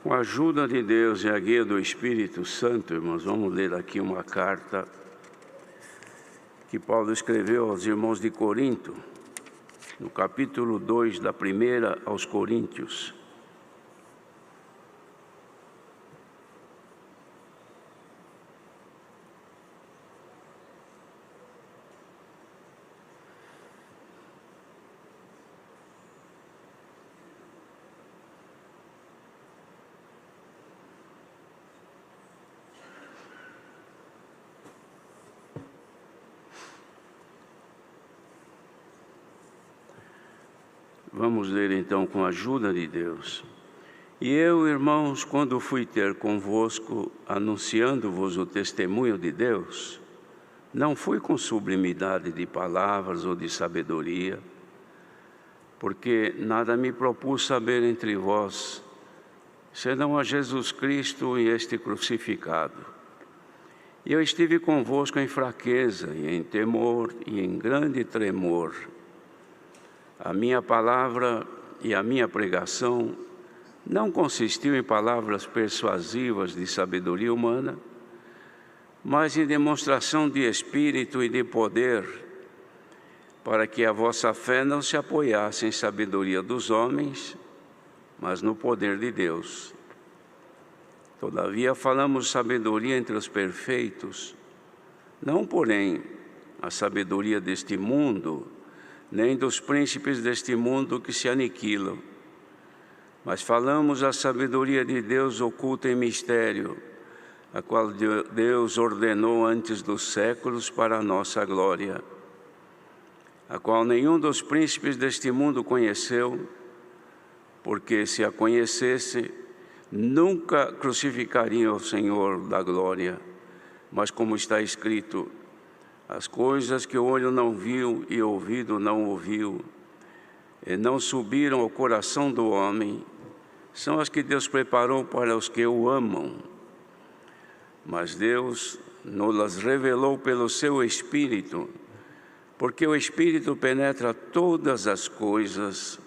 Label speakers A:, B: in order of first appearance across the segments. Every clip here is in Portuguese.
A: Com a ajuda de Deus e a guia do Espírito Santo, irmãos, vamos ler aqui uma carta que Paulo escreveu aos irmãos de Corinto, no capítulo 2, da primeira aos Coríntios. Vamos ler então com a ajuda de Deus. E eu, irmãos, quando fui ter convosco, anunciando-vos o testemunho de Deus, não fui com sublimidade de palavras ou de sabedoria, porque nada me propus saber entre vós, senão a Jesus Cristo e este crucificado. E eu estive convosco em fraqueza, e em temor, e em grande tremor. A minha palavra e a minha pregação não consistiu em palavras persuasivas de sabedoria humana, mas em demonstração de espírito e de poder, para que a vossa fé não se apoiasse em sabedoria dos homens, mas no poder de Deus. Todavia falamos sabedoria entre os perfeitos, não porém a sabedoria deste mundo, nem dos príncipes deste mundo que se aniquilam, mas falamos a sabedoria de Deus oculta em mistério, a qual Deus ordenou antes dos séculos para a nossa glória, a qual nenhum dos príncipes deste mundo conheceu, porque se a conhecesse, nunca crucificariam o Senhor da glória, mas como está escrito, as coisas que o olho não viu e o ouvido não ouviu, e não subiram ao coração do homem, são as que Deus preparou para os que o amam. Mas Deus nos-las revelou pelo seu Espírito, porque o Espírito penetra todas as coisas,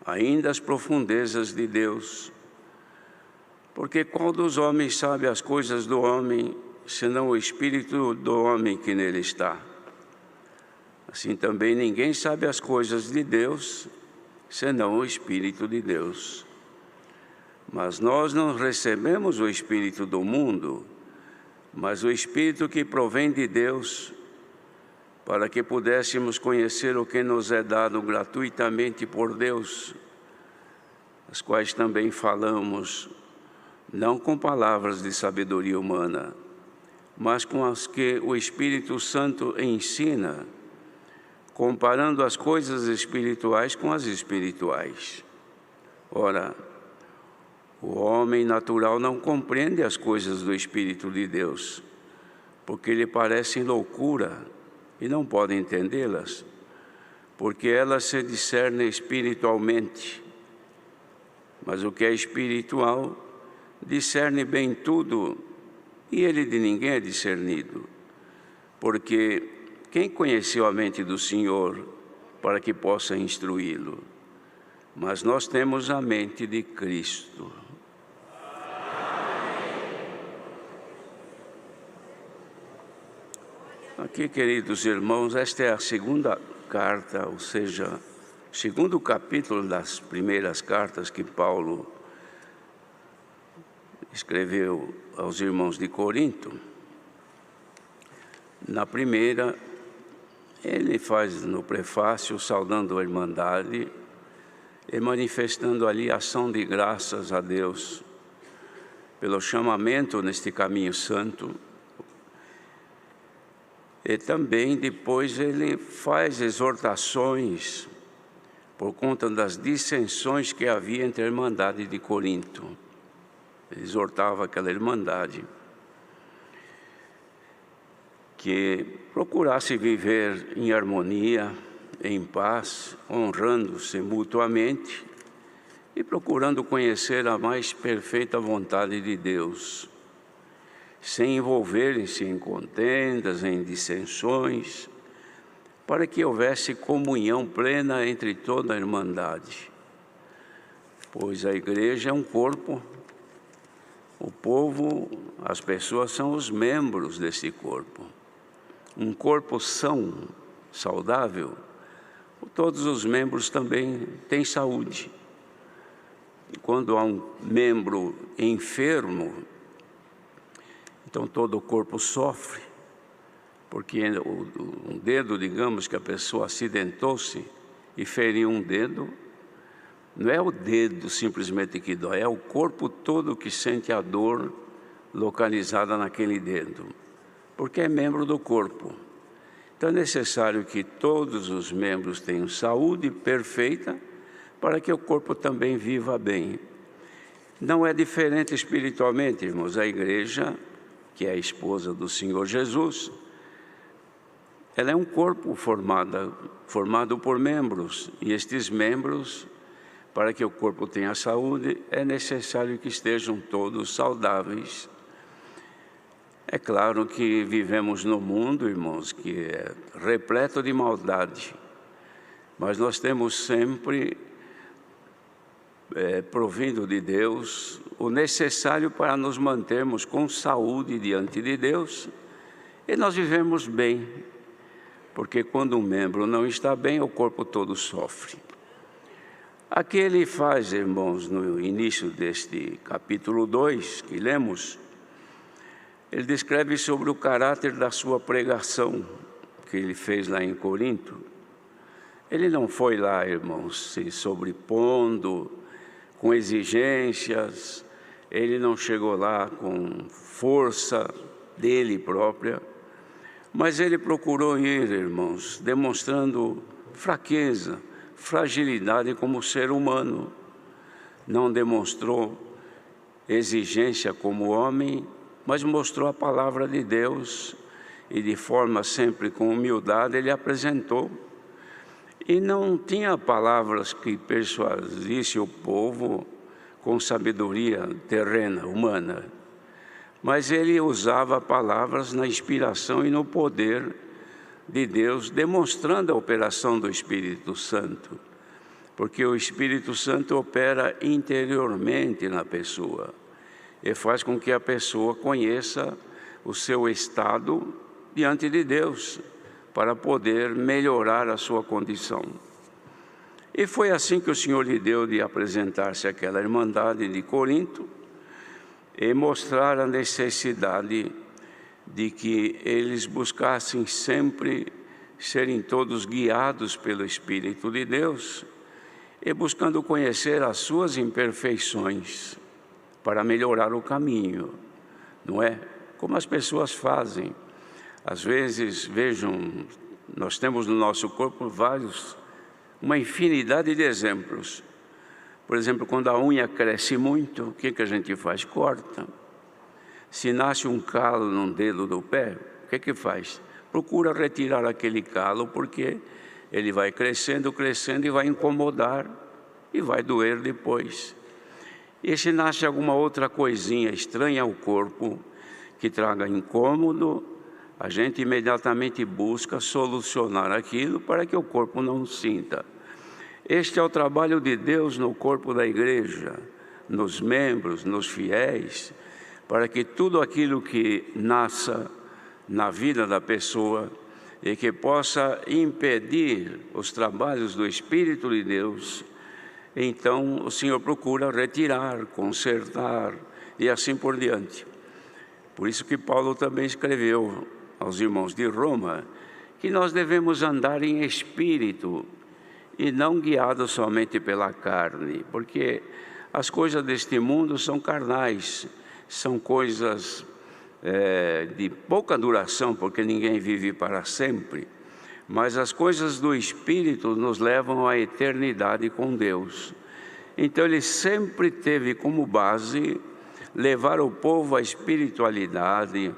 A: ainda as profundezas de Deus. Porque qual dos homens sabe as coisas do homem, senão o Espírito do homem que nele está? Assim também ninguém sabe as coisas de Deus, senão o Espírito de Deus. Mas nós não recebemos o Espírito do mundo, mas o Espírito que provém de Deus, para que pudéssemos conhecer o que nos é dado gratuitamente por Deus, as quais também falamos, não com palavras de sabedoria humana, mas com as que o Espírito Santo ensina, comparando as coisas espirituais com as espirituais. Ora, o homem natural não compreende as coisas do Espírito de Deus, porque lhe parecem loucura e não pode entendê-las, porque elas se discernem espiritualmente. Mas o que é espiritual discerne bem tudo, e ele de ninguém é discernido. Porque quem conheceu a mente do Senhor para que possa instruí-lo? Mas nós temos a mente de Cristo. Aqui, queridos irmãos, esta é a segunda carta, ou seja, segundo capítulo das primeiras cartas que Paulo escreveu aos irmãos de Corinto. Na primeira, ele faz no prefácio, saudando a Irmandade e manifestando ali a ação de graças a Deus pelo chamamento neste caminho santo. E também depois ele faz exortações por conta das dissensões que havia entre a Irmandade de Corinto. Ele exortava aquela Irmandade que procurasse viver em harmonia, em paz, honrando-se mutuamente e procurando conhecer a mais perfeita vontade de Deus, sem envolverem-se em contendas, em dissensões, para que houvesse comunhão plena entre toda a Irmandade. Pois a Igreja é um corpo O povo, as pessoas são os membros desse corpo. Um corpo são, saudável, todos os membros também têm saúde. E quando há um membro enfermo, então todo o corpo sofre, porque um dedo, digamos que a pessoa acidentou-se e feriu um dedo, não é o dedo simplesmente que dói, é o corpo todo que sente a dor localizada naquele dedo, porque é membro do corpo. Então é necessário que todos os membros tenham saúde perfeita para que o corpo também viva bem. Não é diferente espiritualmente, irmãos. A igreja, que é a esposa do Senhor Jesus, ela é um corpo formado por membros, e estes membros, para que o corpo tenha saúde, é necessário que estejam todos saudáveis. É claro que vivemos num mundo, irmãos, que é repleto de maldade, mas nós temos sempre provindo de Deus o necessário para nos mantermos com saúde diante de Deus, e nós vivemos bem, porque quando um membro não está bem, o corpo todo sofre. Aqui ele faz, irmãos, no início deste capítulo 2 que lemos, ele descreve sobre o caráter da sua pregação que ele fez lá em Corinto. Ele não foi lá, irmãos, se sobrepondo com exigências, ele não chegou lá com força dele própria, mas ele procurou ir, irmãos, demonstrando fraqueza, fragilidade como ser humano. Não demonstrou exigência como homem, mas mostrou a palavra de Deus, e de forma sempre com humildade ele apresentou. E não tinha palavras que persuadisse o povo com sabedoria terrena, humana, mas ele usava palavras na inspiração e no poder de Deus, demonstrando a operação do Espírito Santo, porque o Espírito Santo opera interiormente na pessoa e faz com que a pessoa conheça o seu estado diante de Deus, para poder melhorar a sua condição. E foi assim que o Senhor lhe deu de apresentar-se àquela irmandade de Corinto e mostrar a necessidade de que eles buscassem sempre serem todos guiados pelo Espírito de Deus e buscando conhecer as suas imperfeições para melhorar o caminho, não é? Como as pessoas fazem. Às vezes, vejam, nós temos no nosso corpo uma infinidade de exemplos. Por exemplo, quando a unha cresce muito, o que a gente faz? Corta. Se nasce um calo num dedo do pé, o que faz? Procura retirar aquele calo, porque ele vai crescendo, crescendo e vai incomodar e vai doer depois. E se nasce alguma outra coisinha estranha ao corpo, que traga incômodo, a gente imediatamente busca solucionar aquilo para que o corpo não sinta. Este é o trabalho de Deus no corpo da igreja, nos membros, nos fiéis, para que tudo aquilo que nasça na vida da pessoa e que possa impedir os trabalhos do Espírito de Deus, então o Senhor procura retirar, consertar e assim por diante. Por isso que Paulo também escreveu aos irmãos de Roma que nós devemos andar em espírito e não guiados somente pela carne, porque as coisas deste mundo são carnais, são coisas de pouca duração, porque ninguém vive para sempre, mas as coisas do Espírito nos levam à eternidade com Deus. Então ele sempre teve como base levar o povo à espiritualidade,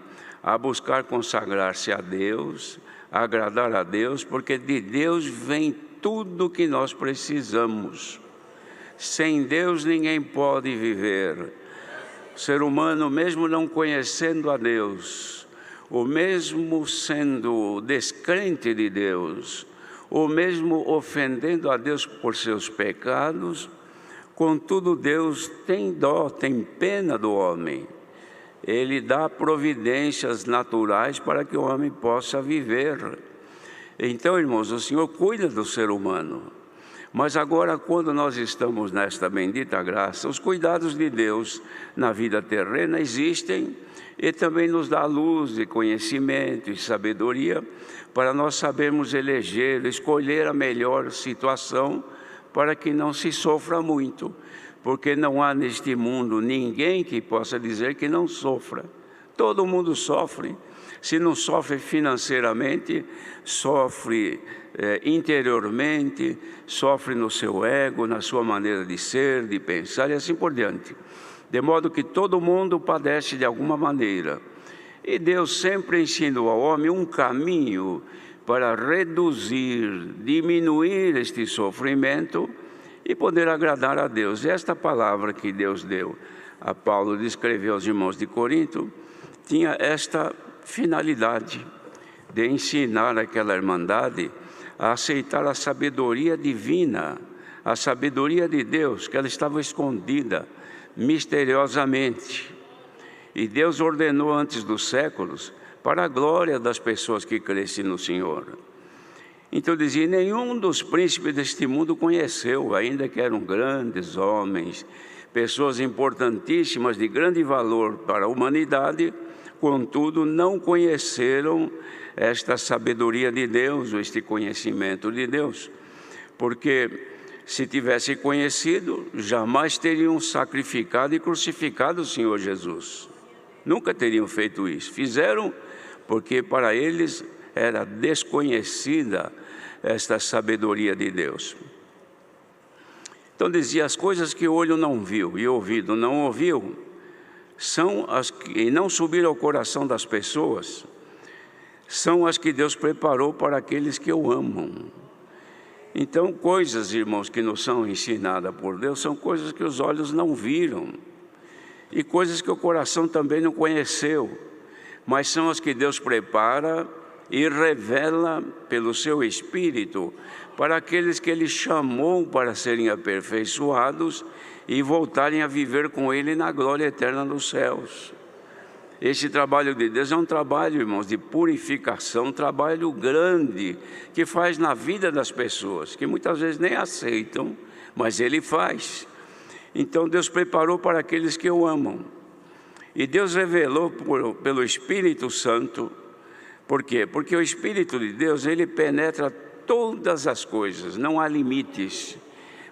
A: a buscar consagrar-se a Deus, a agradar a Deus, porque de Deus vem tudo que nós precisamos. Sem Deus ninguém pode viver. O ser humano, mesmo não conhecendo a Deus, ou mesmo sendo descrente de Deus, ou mesmo ofendendo a Deus por seus pecados, contudo Deus tem dó, tem pena do homem, Ele dá providências naturais para que o homem possa viver. Então, irmãos, o Senhor cuida do ser humano. Mas agora, quando nós estamos nesta bendita graça, os cuidados de Deus na vida terrena existem e também nos dá luz e conhecimento e sabedoria para nós sabermos eleger, escolher a melhor situação para que não se sofra muito, porque não há neste mundo ninguém que possa dizer que não sofra. Todo mundo sofre. Se não sofre financeiramente, sofre interiormente, sofre no seu ego, na sua maneira de ser, de pensar e assim por diante. De modo que todo mundo padece de alguma maneira. E Deus sempre ensinou ao homem um caminho para reduzir, diminuir este sofrimento e poder agradar a Deus. Esta palavra que Deus deu a Paulo de escrever aos irmãos de Corinto tinha esta finalidade de ensinar aquela irmandade a aceitar a sabedoria divina, a sabedoria de Deus, que ela estava escondida misteriosamente. E Deus ordenou antes dos séculos para a glória das pessoas que crescem no Senhor. Então dizia, nenhum dos príncipes deste mundo conheceu, ainda que eram grandes homens, pessoas importantíssimas de grande valor para a humanidade, contudo não conheceram esta sabedoria de Deus, ou este conhecimento de Deus, porque se tivessem conhecido, jamais teriam sacrificado e crucificado o Senhor Jesus. Nunca teriam feito isso. Fizeram porque para eles era desconhecida esta sabedoria de Deus. Então dizia, as coisas que o olho não viu e o ouvido não ouviu, são as que não subiram ao coração das pessoas, são as que Deus preparou para aqueles que o amam. Então, coisas, irmãos, que nos são ensinadas por Deus, são coisas que os olhos não viram, e coisas que o coração também não conheceu, mas são as que Deus prepara e revela pelo seu Espírito para aqueles que Ele chamou para serem aperfeiçoados e voltarem a viver com Ele na glória eterna nos céus. Esse trabalho de Deus é um trabalho, irmãos, de purificação, um trabalho grande que faz na vida das pessoas, que muitas vezes nem aceitam, mas Ele faz. Então Deus preparou para aqueles que o amam. E Deus revelou pelo Espírito Santo. Por quê? Porque o Espírito de Deus, Ele penetra todas as coisas, não há limites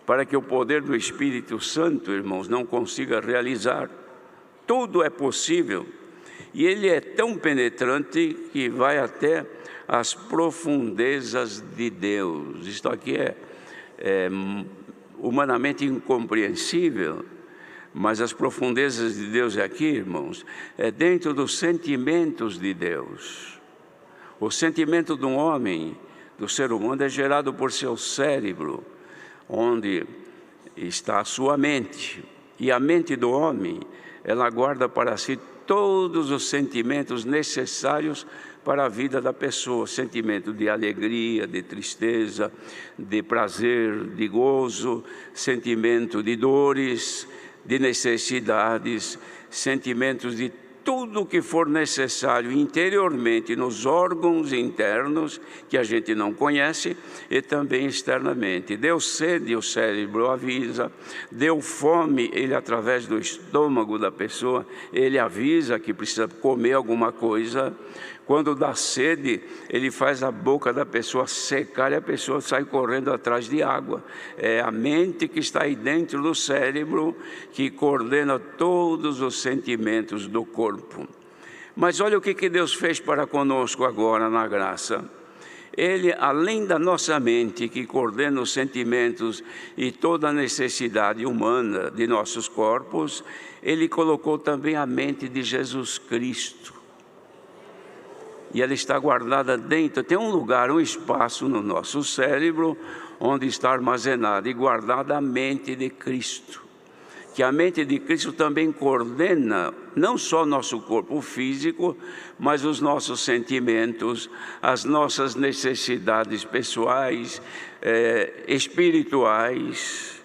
A: para que o poder do Espírito Santo, irmãos, não consiga realizar. Tudo é possível. E Ele é tão penetrante que vai até as profundezas de Deus. Isto aqui é humanamente incompreensível, mas as profundezas de Deus aqui, irmãos, é dentro dos sentimentos de Deus. O sentimento de um homem, do ser humano, é gerado por seu cérebro, onde está a sua mente. E a mente do homem, ela guarda para si todos os sentimentos necessários para a vida da pessoa. Sentimento de alegria, de tristeza, de prazer, de gozo, sentimento de dores, de necessidades, sentimentos de tudo o que for necessário interiormente nos órgãos internos que a gente não conhece e também externamente. Deu sede, o cérebro avisa. Deu fome, ele através do estômago da pessoa, ele avisa que precisa comer alguma coisa. Quando dá sede, ele faz a boca da pessoa secar e a pessoa sai correndo atrás de água. É a mente que está aí dentro do cérebro que coordena todos os sentimentos do corpo. Mas olha o que Deus fez para conosco agora na graça. Ele, além da nossa mente que coordena os sentimentos e toda a necessidade humana de nossos corpos, Ele colocou também a mente de Jesus Cristo. E ela está guardada dentro, tem um lugar, um espaço no nosso cérebro, onde está armazenada e guardada a mente de Cristo. Que a mente de Cristo também coordena, não só nosso corpo físico, mas os nossos sentimentos, as nossas necessidades pessoais, espirituais,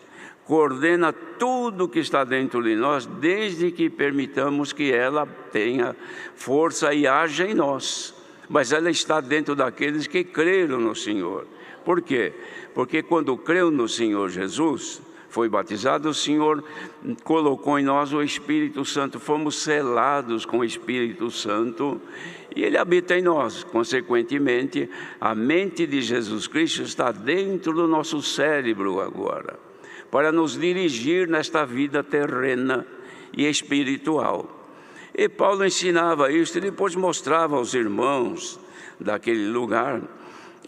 A: coordena tudo que está dentro de nós, desde que permitamos que ela tenha força e haja em nós. Mas ela está dentro daqueles que creram no Senhor. Por quê? Porque quando creu no Senhor Jesus, foi batizado, o Senhor colocou em nós o Espírito Santo, fomos selados com o Espírito Santo e Ele habita em nós. Consequentemente, a mente de Jesus Cristo está dentro do nosso cérebro agora, para nos dirigir nesta vida terrena e espiritual. E Paulo ensinava isso e depois mostrava aos irmãos daquele lugar.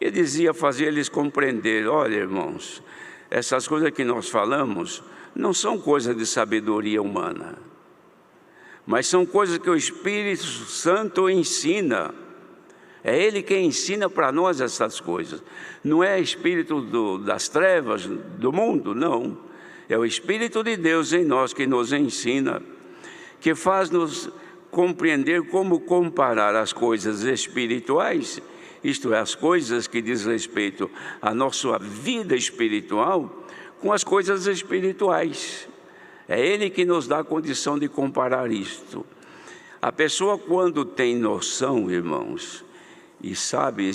A: Ele dizia, fazia eles compreender: olha, irmãos, essas coisas que nós falamos não são coisas de sabedoria humana, mas são coisas que o Espírito Santo ensina. É Ele quem ensina para nós essas coisas. Não é espírito das trevas, do mundo, não. É o Espírito de Deus em nós que nos ensina, que faz-nos compreender como comparar as coisas espirituais, isto é, as coisas que diz respeito à nossa vida espiritual, com as coisas espirituais. É Ele que nos dá a condição de comparar isto. A pessoa, quando tem noção, irmãos, e sabe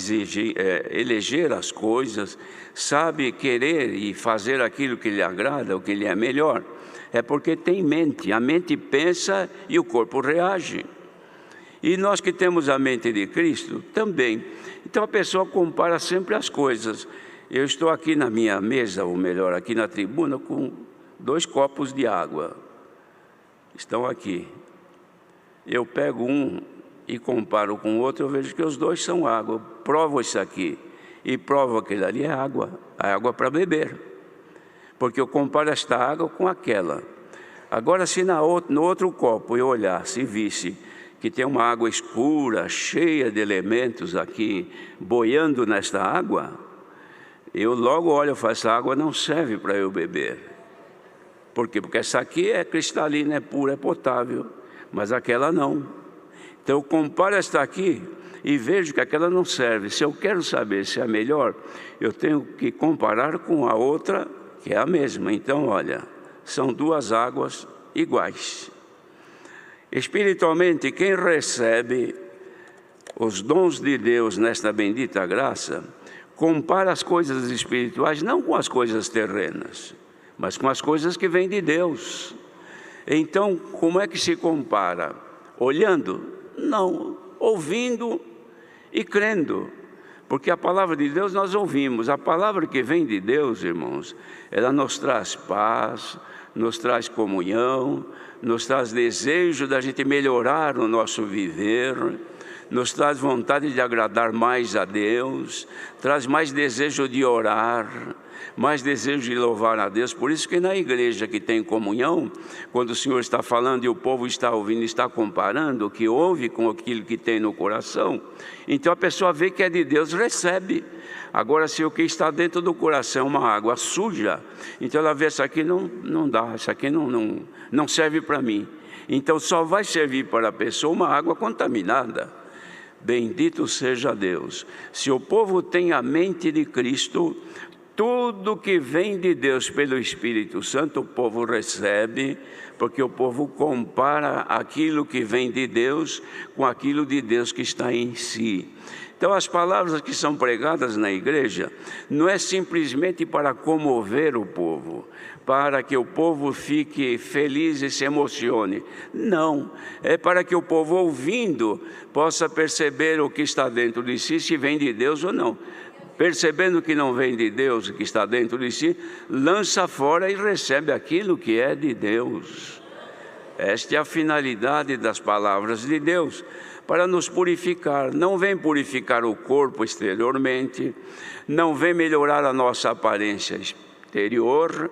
A: eleger as coisas, sabe querer e fazer aquilo que lhe agrada, o que lhe é melhor, é porque tem mente. A mente pensa e o corpo reage. E nós que temos a mente de Cristo também. Então a pessoa compara sempre as coisas. Eu estou aqui na minha mesa, ou melhor, aqui na tribuna, com 2 copos de água. Estão aqui. Eu pego um e comparo com o outro, eu vejo que os 2 são água. Eu provo isso aqui e provo aquele ali, é água para beber. Porque eu comparo esta água com aquela. Agora, se no outro copo eu olhasse e visse que tem uma água escura, cheia de elementos aqui, boiando nesta água, eu logo olho e falo: essa água não serve para eu beber. Por quê? Porque essa aqui é cristalina, é pura, é potável, mas aquela não. Então eu comparo esta aqui e vejo que aquela não serve. Se eu quero saber se é melhor, eu tenho que comparar com a outra, que é a mesma. Então, olha, são 2 águas iguais. Espiritualmente, quem recebe os dons de Deus nesta bendita graça, compara as coisas espirituais não com as coisas terrenas, mas com as coisas que vêm de Deus. Então, como é que se compara? Olhando? Não, ouvindo e crendo. Porque a palavra de Deus nós ouvimos. A palavra que vem de Deus, irmãos, ela nos traz paz, nos traz comunhão, nos traz desejo da gente melhorar o nosso viver, nos traz vontade de agradar mais a Deus, traz mais desejo de orar, mais desejo de louvar a Deus. Por isso que na igreja que tem comunhão, quando o Senhor está falando e o povo está ouvindo, está comparando o que ouve com aquilo que tem no coração, então a pessoa vê que é de Deus, recebe. Agora, se o que está dentro do coração é uma água suja, então ela vê: isso aqui não dá, isso aqui não serve para mim. Então só vai servir para a pessoa uma água contaminada. Bendito seja Deus. Se o povo tem a mente de Cristo, tudo que vem de Deus pelo Espírito Santo, o povo recebe, porque o povo compara aquilo que vem de Deus com aquilo de Deus que está em si. Então, as palavras que são pregadas na igreja não é simplesmente para comover o povo, para que o povo fique feliz e se emocione. Não, é para que o povo, ouvindo, possa perceber o que está dentro de si, se vem de Deus ou não. Percebendo que não vem de Deus, que está dentro de si, lança fora e recebe aquilo que é de Deus. Esta é a finalidade das palavras de Deus, para nos purificar. Não vem purificar o corpo exteriormente, não vem melhorar a nossa aparência exterior,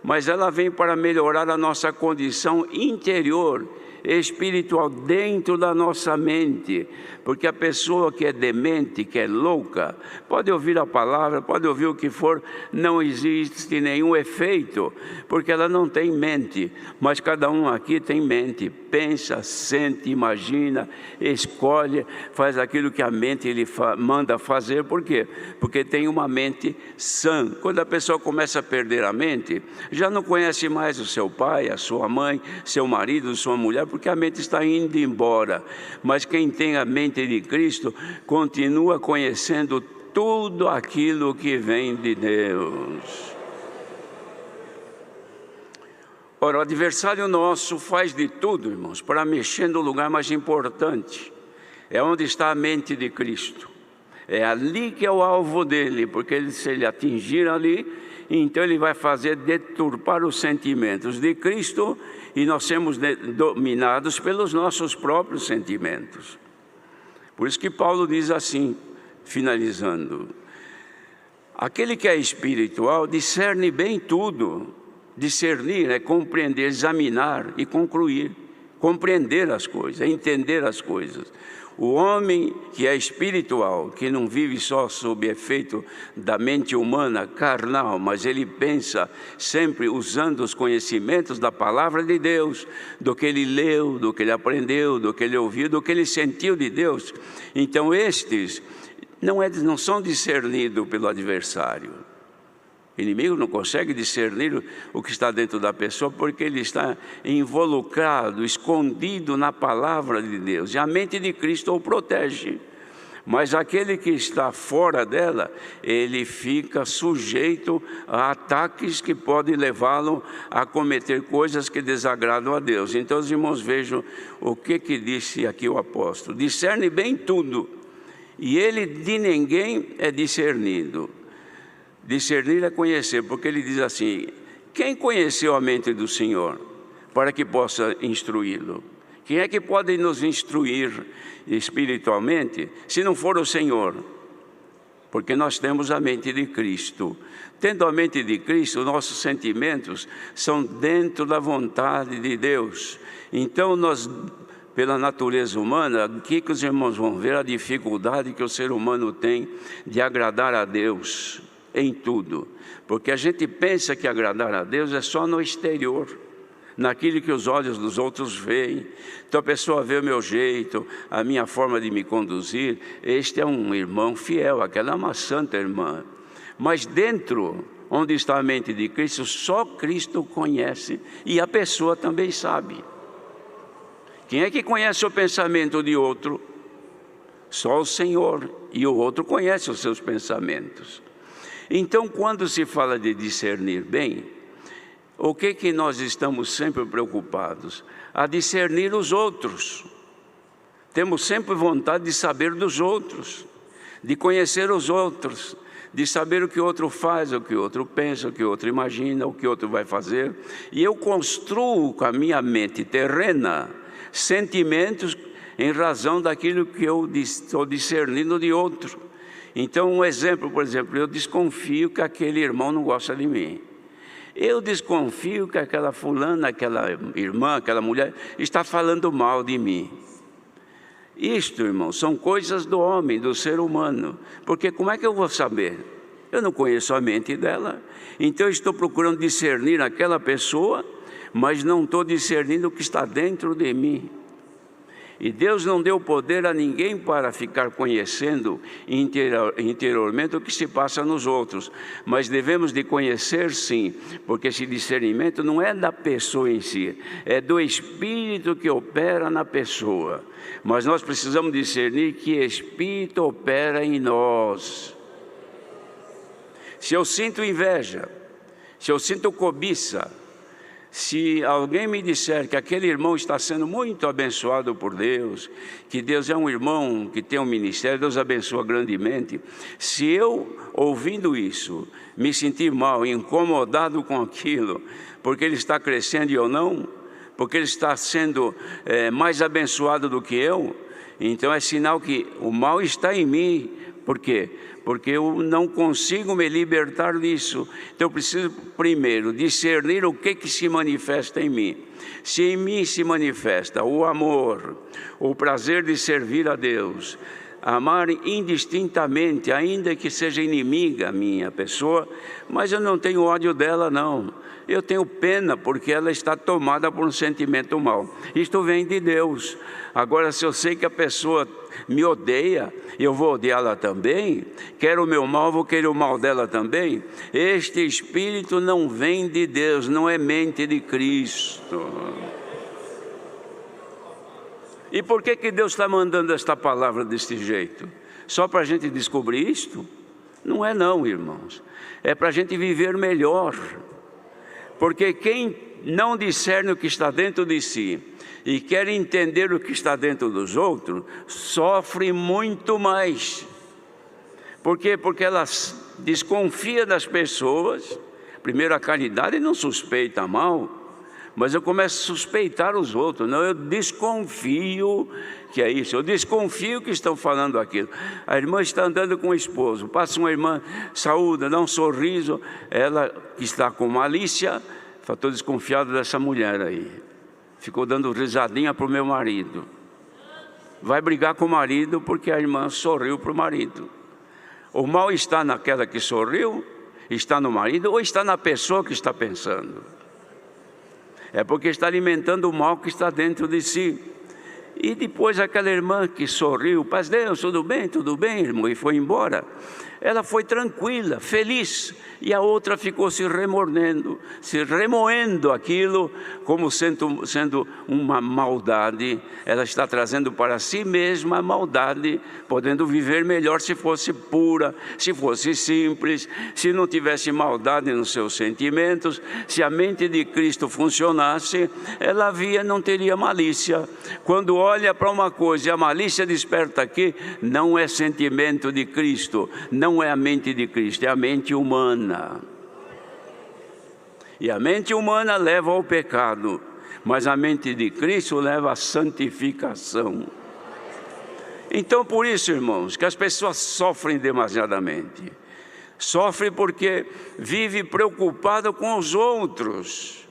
A: mas ela vem para melhorar a nossa condição interior, espiritual dentro da nossa mente, porque a pessoa que é demente, que é louca, pode ouvir a palavra, pode ouvir o que for, não existe nenhum efeito, porque ela não tem mente. Mas cada um aqui tem mente, pensa, sente, imagina, escolhe, faz aquilo que a mente ele manda fazer. Por quê? Porque tem uma mente sã. Quando a pessoa começa a perder a mente, já não conhece mais o seu pai, a sua mãe, seu marido, sua mulher, porque a mente está indo embora. Mas quem tem a mente de Cristo continua conhecendo tudo aquilo que vem de Deus. Ora, o adversário nosso faz de tudo, irmãos, para mexer no lugar mais importante. É onde está a mente de Cristo. É ali que é o alvo dele, porque se ele atingir ali, então ele vai fazer deturpar os sentimentos de Cristo, e nós sermos dominados pelos nossos próprios sentimentos. Por isso que Paulo diz assim, finalizando: aquele que é espiritual discerne bem tudo. Discernir é compreender, examinar e concluir, compreender as coisas, entender as coisas. O homem que é espiritual, que não vive só sob efeito da mente humana carnal, mas ele pensa sempre usando os conhecimentos da palavra de Deus, do que ele leu, do que ele aprendeu, do que ele ouviu, do que ele sentiu de Deus. Então estes não são discernidos pelo adversário. O inimigo não consegue discernir o que está dentro da pessoa, porque ele está involucrado, escondido na palavra de Deus. E a mente de Cristo o protege. Mas aquele que está fora dela, ele fica sujeito a ataques que podem levá-lo a cometer coisas que desagradam a Deus. Então os irmãos vejam o que disse aqui o apóstolo: discerne bem tudo, e ele de ninguém é discernido. Discernir é conhecer, porque ele diz assim: quem conheceu a mente do Senhor para que possa instruí-lo? Quem é que pode nos instruir espiritualmente se não for o Senhor? Porque nós temos a mente de Cristo. Tendo a mente de Cristo, nossos sentimentos são dentro da vontade de Deus. Então nós, pela natureza humana, aqui que os irmãos vão ver a dificuldade que o ser humano tem de agradar a Deus em tudo, porque a gente pensa que agradar a Deus é só no exterior, naquilo que os olhos dos outros veem. Então a pessoa vê o meu jeito, a minha forma de me conduzir: este é um irmão fiel, aquela é uma santa irmã. Mas dentro, onde está a mente de Cristo, só Cristo conhece, e a pessoa também sabe. Quem é que conhece o pensamento de outro? Só o Senhor, e o outro conhece os seus pensamentos. Então, quando se fala de discernir bem, o que nós estamos sempre preocupados? A discernir os outros. Temos sempre vontade de saber dos outros, de conhecer os outros, de saber o que o outro faz, o que o outro pensa, o que o outro imagina, o que o outro vai fazer. E eu construo com a minha mente terrena sentimentos em razão daquilo que eu estou discernindo de outro. Então, um exemplo, por exemplo, eu desconfio que aquele irmão não gosta de mim. Eu desconfio que aquela fulana, aquela irmã, aquela mulher está falando mal de mim. Isto, irmão, são coisas do homem, do ser humano. Porque como é que eu vou saber? Eu não conheço a mente dela. Então eu estou procurando discernir aquela pessoa, mas não estou discernindo o que está dentro de mim. E Deus não deu poder a ninguém para ficar conhecendo interiormente o que se passa nos outros. Mas devemos de conhecer sim, porque esse discernimento não é da pessoa em si, é do Espírito que opera na pessoa. Mas nós precisamos discernir que Espírito opera em nós. Se eu sinto inveja, se eu sinto cobiça, se alguém me disser que aquele irmão está sendo muito abençoado por Deus, que Deus é um irmão que tem um ministério, Deus abençoa grandemente, se eu, ouvindo isso, me sentir mal, incomodado com aquilo, porque ele está crescendo e eu não, porque ele está sendo mais abençoado do que eu, então é sinal que o mal está em mim, Por quê? Porque eu não consigo me libertar disso. Então eu preciso primeiro discernir o que se manifesta em mim. Se em mim se manifesta o amor, o prazer de servir a Deus, amar indistintamente, ainda que seja inimiga a minha pessoa, mas eu não tenho ódio dela, não. Eu tenho pena porque ela está tomada por um sentimento mau. Isto vem de Deus. Agora, se eu sei que a pessoa me odeia, eu vou odiá-la também. Quer o meu mal, vou querer o mal dela também. Este espírito não vem de Deus, não é mente de Cristo. E por que Deus está mandando esta palavra deste jeito? Só para a gente descobrir isto? Não é não, irmãos. É para a gente viver melhor. Porque quem não discerne o que está dentro de si e quer entender o que está dentro dos outros, sofre muito mais. Por quê? Porque ela desconfia das pessoas. Primeiro, a caridade não suspeita mal, mas eu começo a suspeitar os outros. Não, eu desconfio que é isso. Eu desconfio que estão falando aquilo. A irmã está andando com o esposo. Passa uma irmã, saúda, dá um sorriso. Ela que está com malícia, estou desconfiado dessa mulher aí. Ficou dando risadinha para o meu marido. Vai brigar com o marido porque a irmã sorriu para o marido. O mal está naquela que sorriu, está no marido ou está na pessoa que está pensando? É porque está alimentando o mal que está dentro de si. E depois aquela irmã que sorriu, paz Deus, tudo bem, irmão, e foi embora. Ela foi tranquila, feliz, e a outra ficou se remoendo aquilo como sendo uma maldade. Ela está trazendo para si mesma a maldade, podendo viver melhor se fosse pura, se fosse simples, se não tivesse maldade nos seus sentimentos. Se a mente de Cristo funcionasse, ela não teria malícia. Quando olha para uma coisa e a malícia desperta aqui, não é sentimento de Cristo, não é a mente de Cristo, é a mente humana. E a mente humana leva ao pecado, mas a mente de Cristo leva à santificação. Então, por isso, irmãos, que as pessoas sofrem demasiadamente. Sofrem porque vive preocupado com os outros.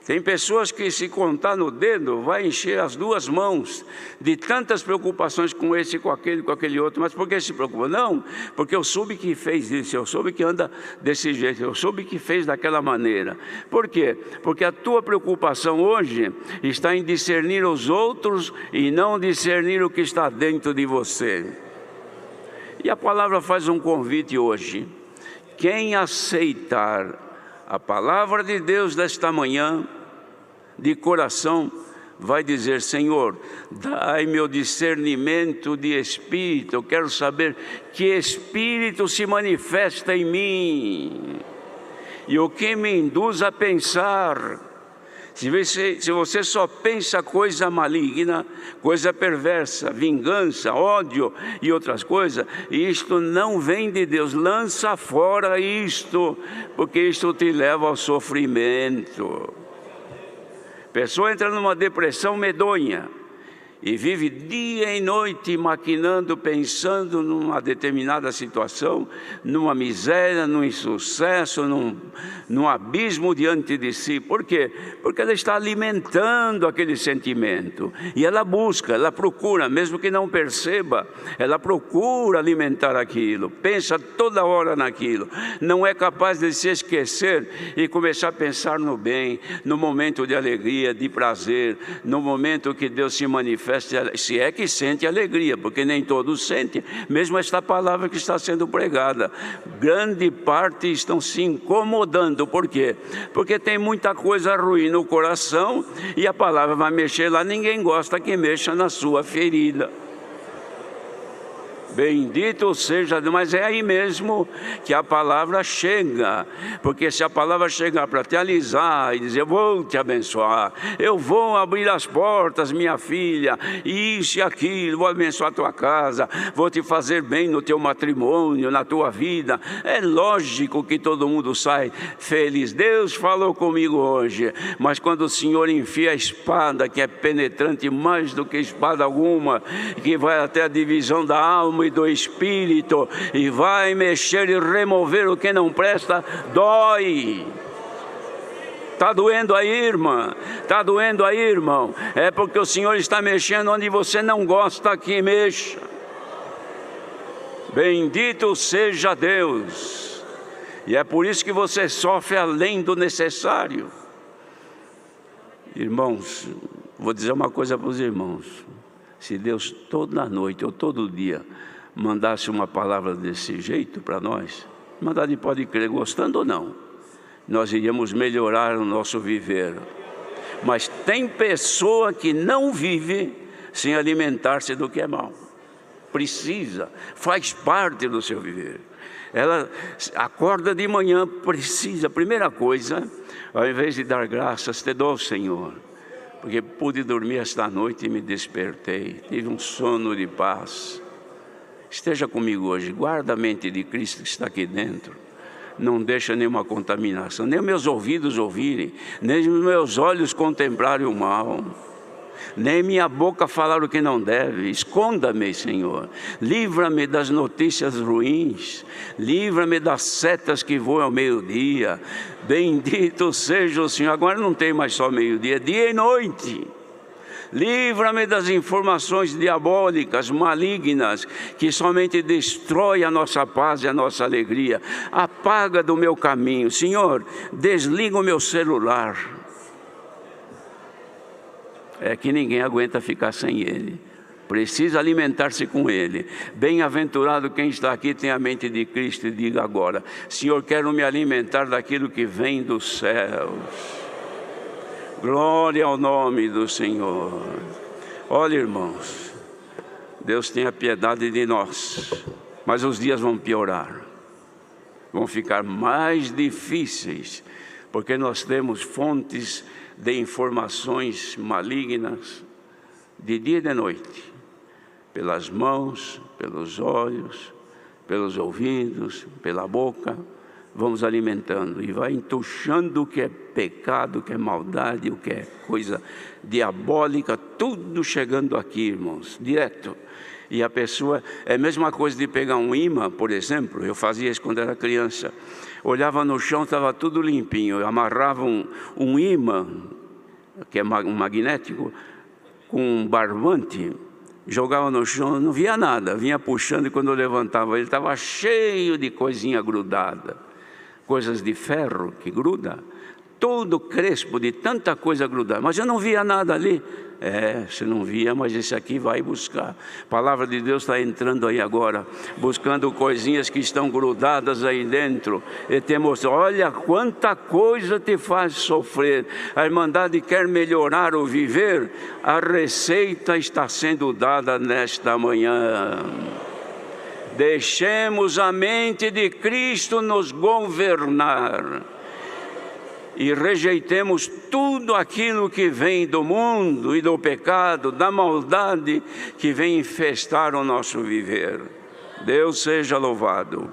A: Tem pessoas que, se contar no dedo, vai encher as duas mãos de tantas preocupações com esse, com aquele outro. Mas por que se preocupa? Não, porque eu soube que fez isso, eu soube que anda desse jeito, eu soube que fez daquela maneira. Por quê? Porque a tua preocupação hoje está em discernir os outros e não discernir o que está dentro de você. E a palavra faz um convite hoje. Quem aceitar a palavra de Deus desta manhã, de coração, vai dizer: Senhor, dai meu discernimento de espírito. Eu quero saber que espírito se manifesta em mim e o que me induz a pensar. Se você só pensa coisa maligna, coisa perversa, vingança, ódio e outras coisas, isto não vem de Deus. Lança fora isto, porque isto te leva ao sofrimento. A pessoa entra numa depressão medonha e vive dia e noite maquinando, pensando numa determinada situação, numa miséria, num insucesso, num abismo diante de si. Por quê? Porque ela está alimentando aquele sentimento. E ela busca, ela procura, mesmo que não perceba, ela procura alimentar aquilo, pensa toda hora naquilo. Não é capaz de se esquecer e começar a pensar no bem, no momento de alegria, de prazer, no momento que Deus se manifesta. Se é que sente alegria, porque nem todos sentem, mesmo esta palavra que está sendo pregada. Grande parte estão se incomodando. Por quê? Porque tem muita coisa ruim no coração e a palavra vai mexer lá. Ninguém gosta que mexa na sua ferida. Bendito seja Deus, mas é aí mesmo que a palavra chega, porque se a palavra chegar para te alisar e dizer: eu vou te abençoar, eu vou abrir as portas, minha filha, isso e aquilo, vou abençoar a tua casa, vou te fazer bem no teu matrimônio, na tua vida, é lógico que todo mundo sai feliz. Deus falou comigo hoje, mas quando o Senhor enfia a espada, que é penetrante mais do que espada alguma, que vai até a divisão da alma alma e do espírito, e vai mexer e remover o que não presta. Dói. Está doendo aí, irmã? Está doendo aí, irmão? É porque o Senhor está mexendo onde você não gosta que mexa. Bendito seja Deus. E é por isso que você sofre além do necessário. Irmãos, vou dizer uma coisa para os irmãos. Se Deus toda noite ou todo dia mandasse uma palavra desse jeito para nós, mandade pode crer, gostando ou não, nós iríamos melhorar o nosso viver. Mas tem pessoa que não vive sem alimentar-se do que é mal. Precisa, faz parte do seu viver. Ela acorda de manhã, precisa, primeira coisa, ao invés de dar graças, te dou, Senhor, porque pude dormir esta noite e me despertei, tive um sono de paz. Esteja comigo hoje, guarda a mente de Cristo que está aqui dentro. Não deixa nenhuma contaminação, nem meus ouvidos ouvirem, nem os meus olhos contemplarem o mal, nem minha boca falar o que não deve. Esconda-me, Senhor, livra-me das notícias ruins, livra-me das setas que voam ao meio-dia. Bendito seja o Senhor. Agora não tem mais só meio-dia, dia e noite. Livra-me das informações diabólicas, malignas, que somente destrói a nossa paz e a nossa alegria. Apaga do meu caminho, Senhor, desliga o meu celular. É que ninguém aguenta ficar sem ele. Precisa alimentar-se com ele. Bem-aventurado quem está aqui tem a mente de Cristo e diga agora: Senhor, quero me alimentar daquilo que vem dos céus. Glória ao nome do Senhor. Olha, irmãos, Deus tenha piedade de nós, mas os dias vão piorar, vão ficar mais difíceis, porque nós temos fontes de informações malignas de dia e de noite, pelas mãos, pelos olhos, pelos ouvidos, pela boca. Vamos alimentando e vai entuchando o que é pecado, o que é maldade, o que é coisa diabólica, tudo chegando aqui, irmãos, direto. E a pessoa, é a mesma coisa de pegar um imã, por exemplo. Eu fazia isso quando era criança. Olhava no chão, estava tudo limpinho. Eu amarrava um imã, que é um magnético, com um barbante, jogava no chão, não via nada, vinha puxando, e quando eu levantava ele estava cheio de coisinha grudada. Coisas de ferro que gruda, todo crespo de tanta coisa grudada, mas eu não via nada ali. Você não via, mas esse aqui vai buscar. A palavra de Deus está entrando aí agora, buscando coisinhas que estão grudadas aí dentro, e te mostra, olha quanta coisa te faz sofrer. A Irmandade quer melhorar o viver, a receita está sendo dada nesta manhã. Deixemos a mente de Cristo nos governar e rejeitemos tudo aquilo que vem do mundo e do pecado, da maldade que vem infestar o nosso viver. Deus seja louvado.